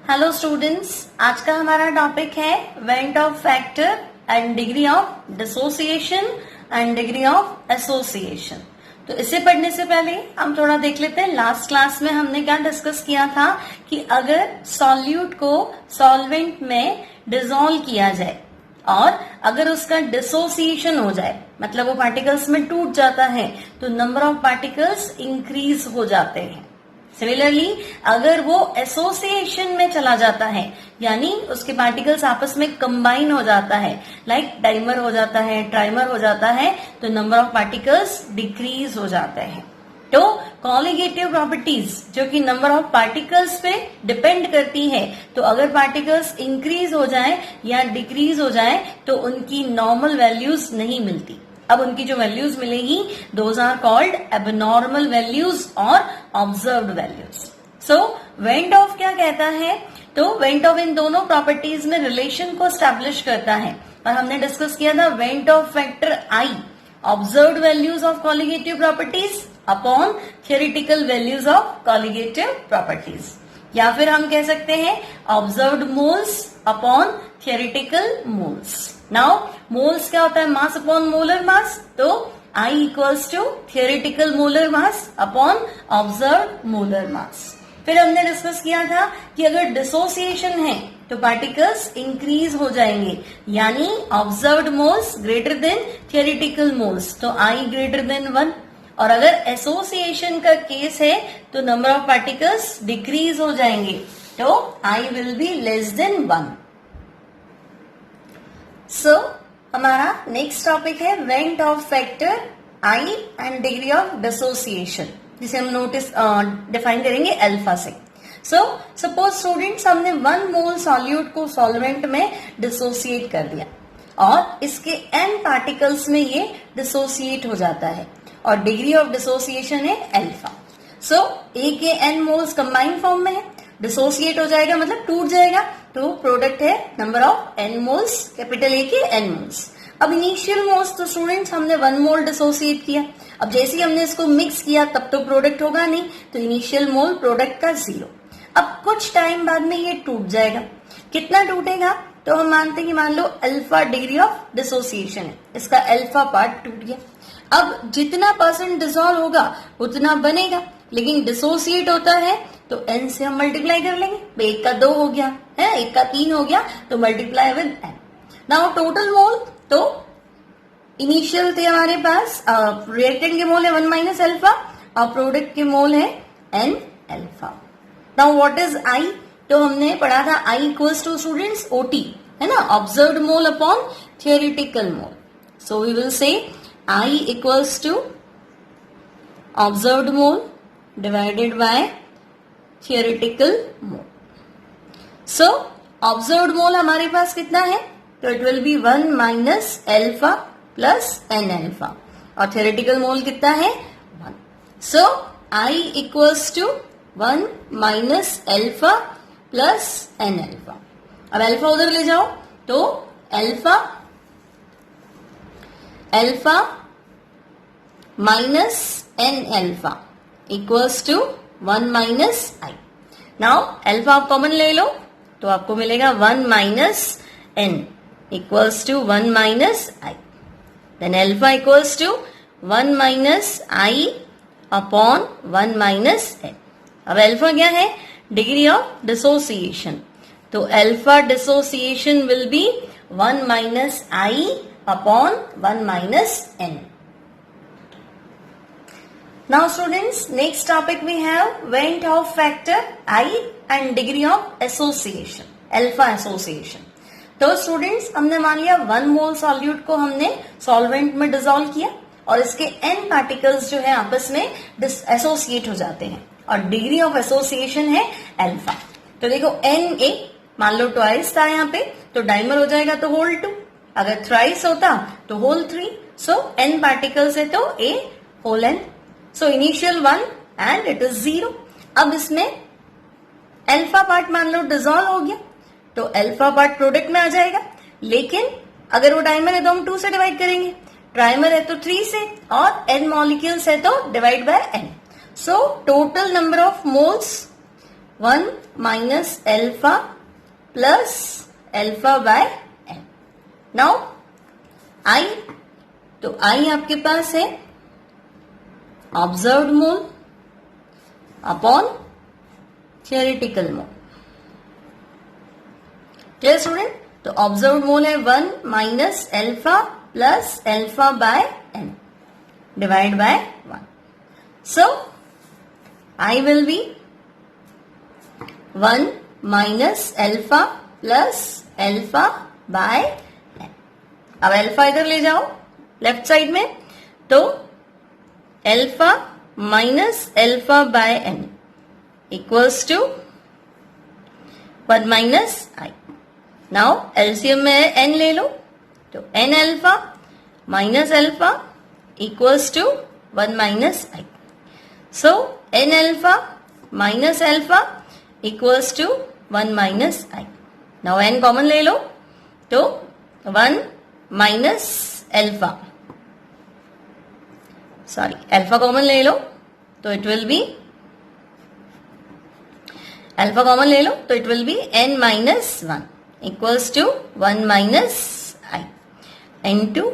Hello students, आज का हमारा टॉपिक है went Hoff factor and degree of dissociation and degree of association. तो इसे पढ़ने से पहले हम थोड़ा देख लेते हैं लास्ट क्लास में हमने क्या डिस्कस किया था कि अगर सॉल्यूट को सॉल्वेंट में डिसॉल्व किया जाए और अगर उसका डिसोसिएशन हो जाए, मतलब वो पार्टिकल्स में टूट जाता है, तो नंबर ऑफ पार्टिकल्स इंक्रीज हो जाते हैं। सिमिलरली अगर वो एसोसिएशन में चला जाता है, यानी उसके पार्टिकल्स आपस में कंबाइन हो जाता है, लाइक डाइमर हो जाता है, ट्राइमर हो जाता है, तो नंबर ऑफ पार्टिकल्स डिक्रीज हो जाते हैं। तो कॉलिगेटिव प्रॉपर्टीज जो कि नंबर ऑफ पार्टिकल्स पे डिपेंड करती है, तो अगर पार्टिकल्स इंक्रीज हो जाए या डिक्रीज हो जाए तो उनकी नॉर्मल वैल्यूज नहीं मिलती। अब उनकी जो वैल्यूज मिलेगी those are called abnormal values और observed values. So van't Hoff क्या कहता है, तो वेंट ऑफ इन दोनों प्रॉपर्टीज में रिलेशन को स्टैब्लिश करता है और हमने डिस्कस किया था van't Hoff factor I, observed values of colligative properties upon theoretical values of colligative properties, या फिर हम कह सकते हैं observed moles upon theoretical moles. Now moles क्या होता है, मास अपॉन मोलर मास, तो I equals to theoretical molar mass upon observed molar mass. फिर हमने डिस्कस किया था कि अगर डिसोसिएशन है तो पार्टिकल्स इंक्रीज हो जाएंगे, यानी observed moles greater than theoretical moles, तो I ग्रेटर देन 1। और अगर एसोसिएशन का केस है तो नंबर ऑफ पार्टिकल्स डिक्रीज हो जाएंगे, तो I will be less than 1। सो हमारा नेक्स्ट टॉपिक है went Hoff factor I and degree of dissociation, जिसे हम नोटिस डिफाइन करेंगे अल्फा से। सो सपोज स्टूडेंट्स, हमने 1 मोल सॉल्यूट को सॉल्वेंट में डिसोसिएट कर दिया और इसके n पार्टिकल्स में ये डिसोसिएट हो जाता है और डिग्री ऑफ डिसोसिएशन है अल्फा। सो ए के n मोल्स कंबाइंड फॉर्म में है, डिसोसिएट हो जाएगा मतलब टूट जाएगा, तो प्रोडक्ट है number of n moles, capital A के n मोल्स। अब इनिशियल मोल्स तो स्टूडेंट्स हमने 1 मोल डिसोसिएट किया, अब जैसे ही हमने इसको मिक्स किया तब तो प्रोडक्ट होगा नहीं, तो इनिशियल मोल प्रोडक्ट का 0। अब कुछ टाइम बाद में ये टूट जाएगा, कितना टूटेगा, तो हम मानते हैं कि मान लो अल्फा डिग्री ऑफ डिसोसिएशन है, इसका अल्फा पार्ट टूट गया। अब जितना % डिसॉल्व होगा उतना बनेगा, लेकिन डिसोसिएट होता है तो n से हम मल्टीप्लाई कर लेंगे, 1 का 2 हो गया है, 1 का 3 हो गया, तो multiply with n। Now total mole, तो इनिशियल थे हमारे पास रिएक्टेंट के मोल है 1 माइनस अल्फा और प्रोडक्ट के मोल है n alpha. Now what is I, तो हमने पढ़ा था I equals to students OT है ना, observed mole upon theoretical mole. So we will say I equals to observed mole divided by theoretical mole. So observed mole हमारे पास कितना है, तो it will be 1 minus alpha plus n alpha, और theoretical mole कितना है 1। सो I equals to 1 minus alpha plus n alpha. अब अल्फा उधर ले जाओ, तो alpha minus n alpha equals to 1 minus I। Now alpha आप कॉमन ले लो तो आपको मिलेगा 1 minus n equals to 1 minus I। Then alpha equals to 1 minus I upon 1 minus n। अब अल्फा क्या है, डिग्री ऑफ डिसोसिएशन, तो alpha dissociation will be 1 minus I upon 1 minus n। Now students, next topic we have vent of factor I and degree of association, alpha association। तो students हमने मान लिया 1 मोल solute को हमने solvent में dissolve किया और इसके n पार्टिकल्स जो है आपस में एसोसिएट हो जाते हैं और डिग्री ऑफ एसोसिएशन है अल्फा। तो देखो n a मान लो ट्वाइस था यहाँ पे, तो डाइमर हो जाएगा तो होल 2, अगर थ्राइस होता तो होल 3। सो n पार्टिकल्स है तो a whole n। So initial 1 and it is 0। अब इसमें अल्फा पार्ट मान लो डिसॉल्व हो गया, तो अल्फा पार्ट प्रोडक्ट में आ जाएगा, लेकिन अगर वो डाइमर है तो हम 2 से डिवाइड करेंगे, ट्राइमर है तो 3 से, और n मॉलिक्यूल्स है तो divide by n। So total number of moles 1 minus alpha plus alpha by n. Now I, तो आई आपके पास है observed mole upon theoretical mole. Clear student? तो ऑब्जर्व्ड मोल है 1 minus alpha plus alpha by n divide by 1. So I will be 1 minus alpha plus alpha by n. अब alpha इधर ले जाओ लेफ्ट साइड में, तो alpha minus alpha by n equals to 1 minus I. Now LCM में n ले लो, तो n alpha minus alpha equals to 1 minus I. So n alpha minus alpha equals to 1 minus I. Now n common ले लो, तो 1 minus alpha, sorry alpha common ले लो, तो it will be alpha common ले लो, तो it will be n minus 1 equals to 1 minus I into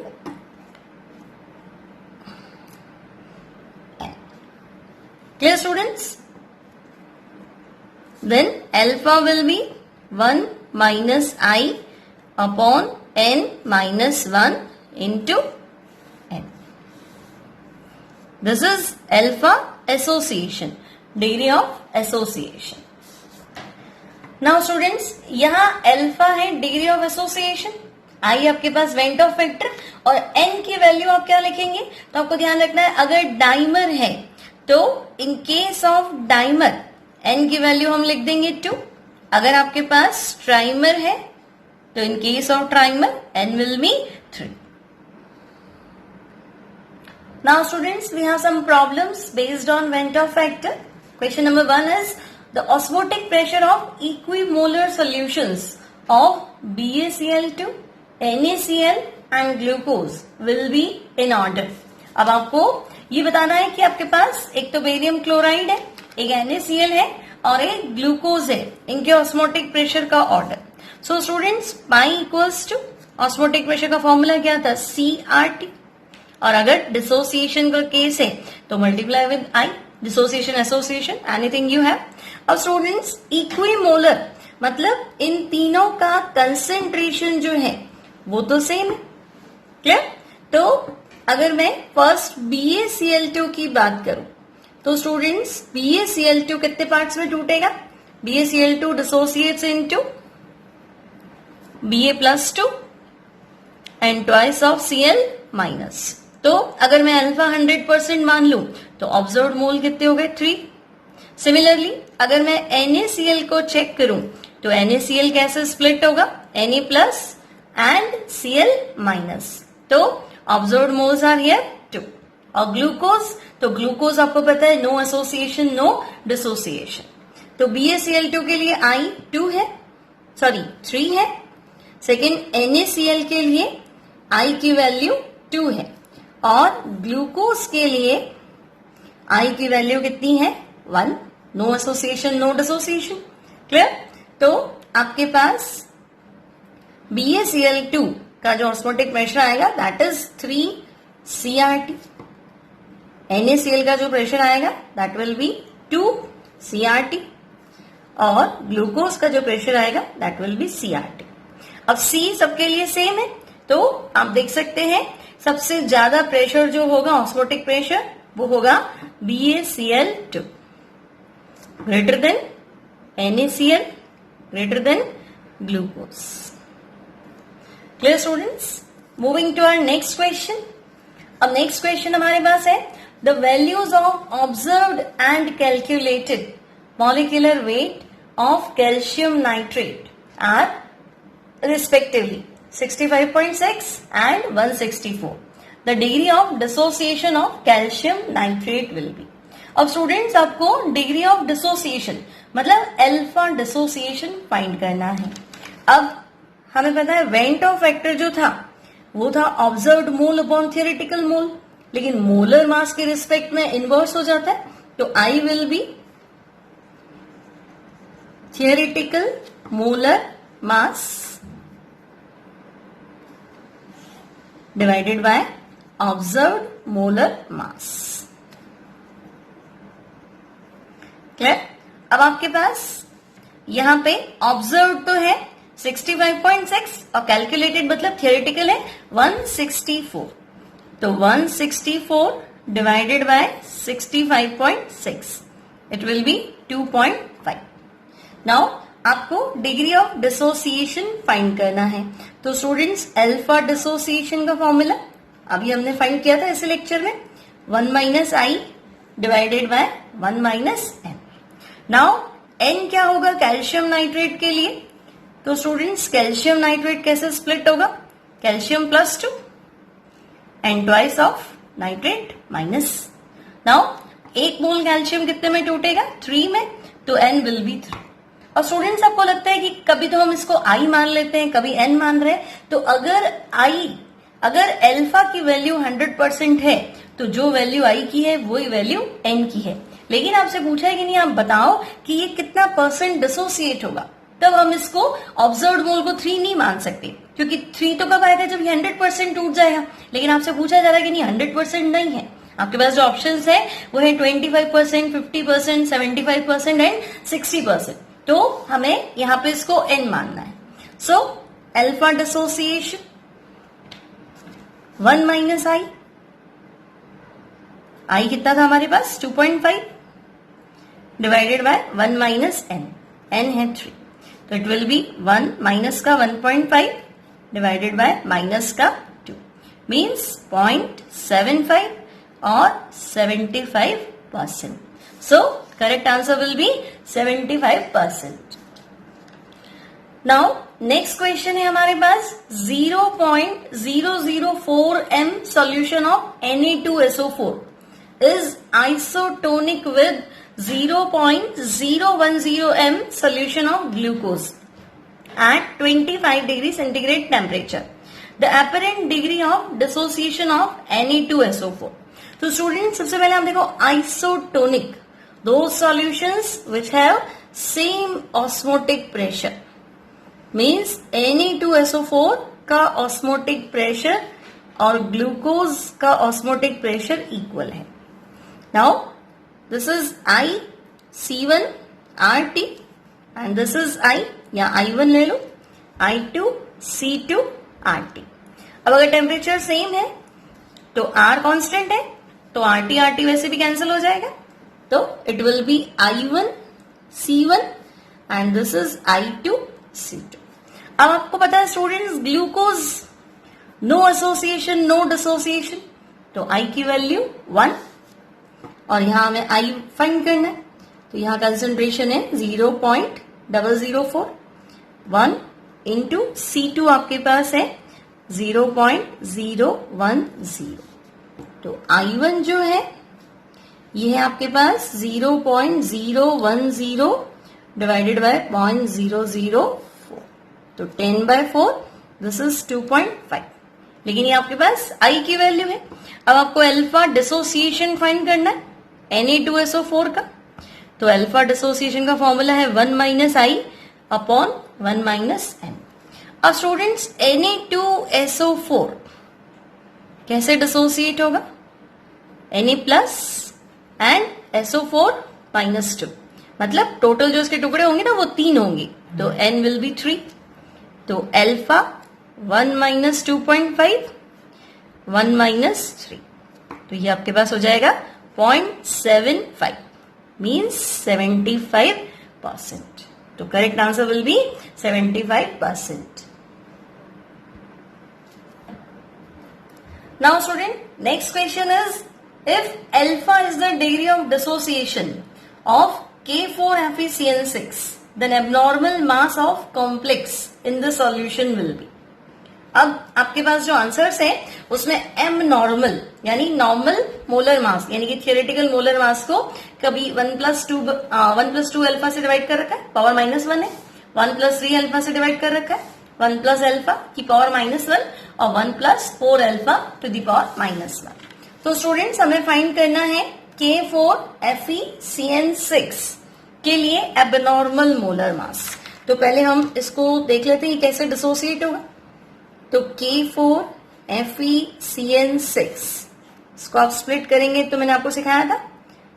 n. Clear students? Then alpha will be 1 minus I upon n minus 1 into n. This is alpha association, degree of association. Now students, यहाँ alpha है degree of association, I आपके पास went Hoff factor और n की value आप क्या लिखेंगे? तो आपको ध्यान रखना है, अगर डाइमर है तो in case of dimer n की वैल्यू हम लिख देंगे 2. अगर आपके पास ट्राइमर है तो in case of trimer n will be 3. Now students, we have some problems based on Ventov factor. Question number 1 is the osmotic pressure of equimolar solutions of BaCl2, NaCl and glucose will be in order. अब आपको ये बताना है कि आपके पास एक तो barium chloride है, एक NaCl है और एक ग्लूकोज है, इनके ऑस्मोटिक प्रेशर का order. So students, pi equals to osmotic pressure का फॉर्मूला क्या था? CRT. और अगर डिसोसिएशन का केस है तो multiply with I, dissociation association, anything you have. अब स्टूडेंट्स, इक्विमोलर मतलब इन तीनों का कंसेंट्रेशन जो है वो तो सेम है. क्लियर? तो अगर मैं फर्स्ट BaCl2 की बात करूं तो स्टूडेंट्स BaCl2 कितने पार्ट्स में टूटेगा? BaCl2 dissociates into Ba plus 2 and twice of Cl minus. तो अगर मैं अल्फा 100% मान लूं तो ऑब्जर्व्ड मोल कितने हो गए? 3. सिमिलरली अगर मैं NaCl को चेक करूं तो NaCl कैसे स्प्लिट होगा? Na plus and Cl minus. तो ऑब्जर्व्ड मोल्स आर हियर 2. और ग्लूकोज, तो ग्लूकोज आपको पता है नो एसोसिएशन नो डिसोसिएशन. तो BaCl2 के लिए I 2 है, सॉरी 3 है. सेकेंड NaCl के लिए I की वैल्यू 2 है और ग्लूकोज के लिए I की वैल्यू कितनी है? 1. No association no dissociation. Clear? तो आपके पास BaCl2 का जो ऑस्मोटिक प्रेशर आएगा दैट इज 3 CRT. NaCl का जो प्रेशर आएगा दैट विल बी 2 CRT और ग्लूकोज का जो प्रेशर आएगा दैट विल बी CRT. अब C सबके लिए सेम है, तो आप देख सकते हैं सबसे ज्यादा प्रेशर जो होगा ऑस्मोटिक प्रेशर वो होगा BaCl2 greater than NaCl greater than glucose. Clear students? Moving to our next question. अब नेक्स्ट क्वेश्चन हमारे पास है the values of observed and calculated molecular weight of calcium nitrate are respectively 65.6 and 164. The degree of dissociation of calcium nitrate will be. अब students आपको degree of dissociation मतलब alpha dissociation find करना है. अब हमें पता है वेंटॉफ फैक्टर जो था वो था ऑब्जर्व्ड मोल अपॉन थियोरेटिकल मोल, लेकिन मोलर मास के रिस्पेक्ट में इनवर्स हो जाता है. तो आई will B theoretical molar mass divided by observed molar mass. Clear? अब आपके पास यहां पे ऑब्जर्व तो है 65.6 और कैलकुलेटेड मतलब थियोरेटिकल है 164. तो 164 divided by 65.6 it will be 2.5. Now आपको डिग्री ऑफ डिसोसिएशन फाइंड करना है. तो स्टूडेंट्स अल्फा डिसोसिएशन का फॉर्मूला अभी हमने फाइंड किया था इस लेक्चर में 1 minus I divided by 1 minus n. Now n क्या होगा कैल्शियम नाइट्रेट के लिए? तो स्टूडेंट्स कैल्शियम नाइट्रेट कैसे स्प्लिट होगा? Calcium +2 and twice of nitrate minus. Now 1 mole calcium कितने में टूटेगा? 3 में. तो एन विल बी 3. और स्टूडेंट्स आपको लगता है कि कभी तो हम इसको आई मान लेते हैं, कभी एन मान रहे हैं. तो अगर अल्फा की वैल्यू 100% है तो जो वैल्यू आई की है वही वैल्यू एन की है. लेकिन आपसे पूछा है कि नहीं आप बताओ कि ये कितना % डिसोसिएट होगा. तब हम इसको ऑब्जर्व्ड मोल को 3 नहीं मान सकते क्योंकि 3 तो कब आएगा जब 100% टूट जाएगा. लेकिन आपसे पूछा जा रहा है कि नहीं 100% नहीं है. आपके पास जो ऑप्शंस है वो है 25%, 50%, 75% एंड 60%. तो हमें यहां पे इसको एन मानना है. So alpha dissociation 1 minus I कितना था हमारे पास 2.5 divided by 1 minus n. N है 3. तो इट विल बी 1 माइनस का 1.5 डिवाइडेड बाय माइनस का 2 मीन्स 0.75 और 75%. So correct answer will B 75%. Now next question है हमारे पास 0.004 m solution of Na2SO4 is isotonic with 0.010 m solution of glucose at 25 degree centigrade temperature. The apparent degree of dissociation of Na2SO4. तो student सबसे पहले हम देखो isotonic, those solutions which have same osmotic pressure means Na2SO4 का osmotic pressure और glucose का osmotic pressure equal है. Now this is IC1RT and this is I या I1 ले लो I2C2RT. अब अगर टेम्परेचर सेम है तो R कांस्टेंट है तो RT वैसे भी कैंसिल हो जाएगा. तो it will be I1C1 and this is I2C2. अब आपको पता है students glucose no association no dissociation. तो I की वैल्यू 1 और यहां हमें I फाइंड करना है. तो यहां कंसेंट्रेशन है 0.004. 1 इंटू C2 आपके पास है 0.010. तो I1 जो है ये है आपके पास 0.010 डिवाइडेड बाय 0.004. तो 10/4 दिस इज 2.5. लेकिन ये आपके पास I की वैल्यू है. अब आपको अल्फा डिसोसिएशन फाइंड करना है Na2SO4 का. तो अल्फा डिसोसिएशन का फॉर्मूला है 1 माइनस आई अपॉन 1 माइनस एन. अब स्टूडेंट्स Na2SO4 कैसे डिसोसिएट होगा? Na plus and SO4 minus 2 मतलब टोटल जो इसके टुकड़े होंगे ना वो 3 होंगे. तो N विल बी 3. तो अल्फा 1 माइनस 2.5 1 माइनस 3. तो ये आपके पास हो जाएगा 0.75 मीन्स 75%. तो correct answer will B 75%. Now student, next question is if alpha is the degree of dissociation of K4FeCN6 then abnormal mass of complex in the solution will be. अब आपके पास जो answers है उसमें m नॉर्मल यानी normal molar mass यानी कि theoretical molar मास को कभी 1+2 अल्फा से डिवाइड कर रखा है पावर -1 है. 1+3 अल्फा से डिवाइड कर रखा है 1+ अल्फा की पावर -1 और 1+4 अल्फा टू द पावर -1. तो स्टूडेंट्स हमें फाइंड करना है K4FeCN6 के लिए एबनॉर्मल मोलर मास। तो पहले हम इसको देख लेते हैं कैसे डिसोसिएट होगा। तो K4FeCN6 इसको आप स्प्लिट करेंगे तो मैंने आपको सिखाया था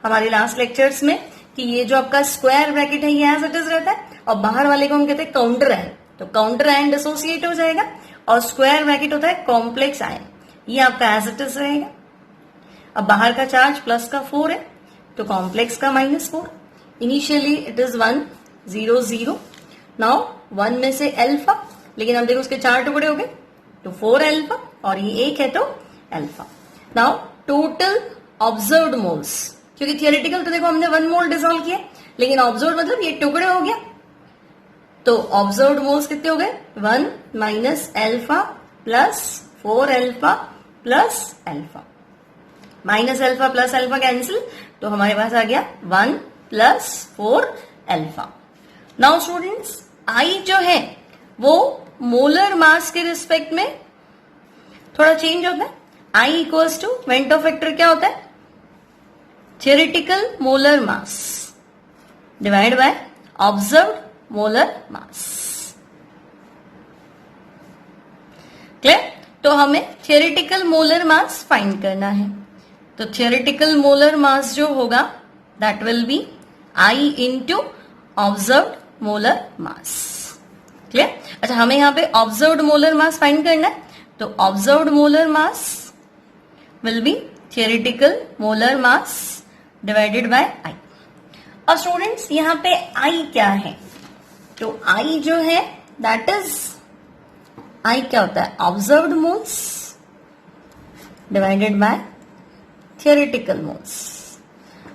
हमारे लास्ट लेक्चर्स में कि ये जो आपका स्क्वायर ब्रैकेट है ये एज इट इज रहता है और बाहर वाले को हम कहते हैं काउंटर आयन। तो काउंटर आयन डिसोसिएट हो जाएगा और स्क्वायर ब्रैकेट होता है कॉम्प्लेक्स आयन, ये आपका एज इट इज रहेगा। अब बाहर का चार्ज प्लस का 4 है तो कॉम्प्लेक्स का -4। Initially it is 1 0 0। नाउ 1 में से अल्फा, लेकिन अब देखो उसके 4 टुकड़े हो गए तो 4 अल्फा और ये 1 है तो alpha. Now total observed moles, क्योंकि थियोरेटिकल तो देखो हमने 1 मोल डिसॉल्व किया, लेकिन ऑब्जर्व्ड मतलब ये टुकड़े हो गया। तो ऑब्जर्व्ड मोल्स कितने हो गए 1 minus alpha plus 4 alpha plus alpha. Minus alpha plus alpha cancel तो हमारे पास आ गया 1 plus 4 alpha. Now students I जो है वो मोलर मास के रिस्पेक्ट में थोड़ा चेंज होता है। I equals to Vento factor क्या होता है, theoretical molar mass divide bye observed molar mass. Clear? तो हमें थियोरेटिकल मोलर मास फाइंड करना है। तो थियोरेटिकल मोलर मास जो होगा that will be I into observed molar mass. Clear? अच्छा, हमें यहां पे ऑब्जर्व्ड मोलर मास फाइंड करना है तो observed molar mass will be theoretical molar mass divided by I. और स्टूडेंट्स यहां पे आई क्या है, तो आई जो है दैट इज आई क्या होता है observed moles divided by theoretical moles.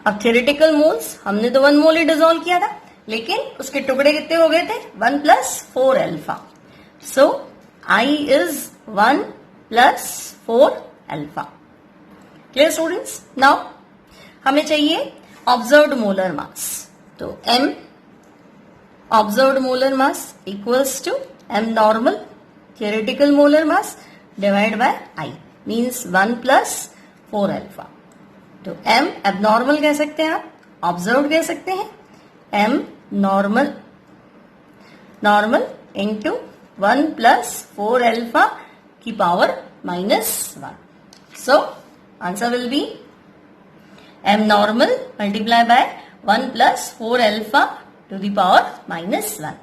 अब थियोरेटिकल मोल्स हमने तो 1 मोल ही डिसॉल्व किया था, लेकिन उसके टुकड़े कितने हो गए थे 1 plus 4 alpha. So I is 1 plus 4 alpha. Clear students? Now हमें चाहिए ऑब्जर्व्ड मोलर मास। तो m observed molar mass equals to m normal theoretical molar mass divide by i means 1 plus 4 alpha. तो m एबनॉर्मल कह सकते हैं आप, observed कह सकते हैं, m normal into 1 plus 4 alpha की power -1। So answer will be m normal multiply by 1 plus 4 alpha to the power -1.